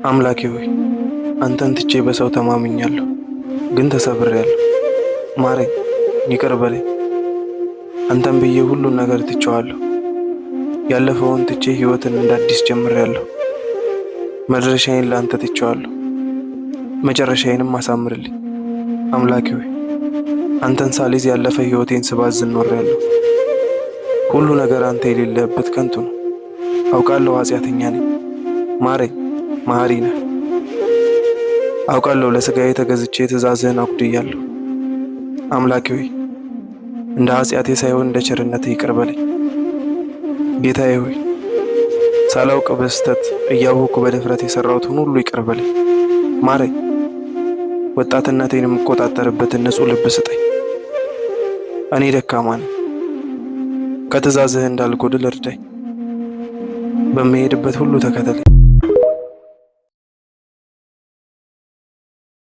አምላኬ ሆይ አንተን ትቼ በሰው ተማምኛለሁ፣ ግን ተሰብሬያለሁ። ማረኝ፣ ይቅር በለኝ። አንተን ብዬ ሁሉን ነገር ትቼዋለሁ። ያለፈውን ትቼ ሕይወትን እንዳዲስ ጀምሬያለሁ። መድረሻዬን ለአንተ ትቼዋለሁ፣ መጨረሻዬንም አሳምርልኝ። አምላኬ ሆይ አንተን ሳልይዝ ያለፈ ሕይወቴን ስባዝን ኖሬያለሁ። ሁሉ ነገር አንተ የሌለበት ከንቱ ነው። አውቃለሁ ኃጢአተኛ ነኝ። ማረኝ፣ መሐሪ ነህ። አውቃለሁ ለሥጋዬ ተገዝቼ ትእዛዝህን አጉድያለሁ። አምላኬ ሆይ እንደ ኃጢአቴ ሳይሆን እንደ ቸርነትህ ይቅር በለኝ። ጌታዬ ሆይ ሳላውቅ በስተት እያወቅኩ በድፍረት የሠራሁትን ሁሉ ይቅር በለኝ። ማረኝ፣ ወጣትነቴን የምቆጣጠርበትን ንጹሕ ልብ ስጠኝ። እኔ ደካማ ነኝ፣ ከትእዛዝህ እንዳልጎድል እርዳኝ። በምሄድበት ሁሉ ተከተለኝ።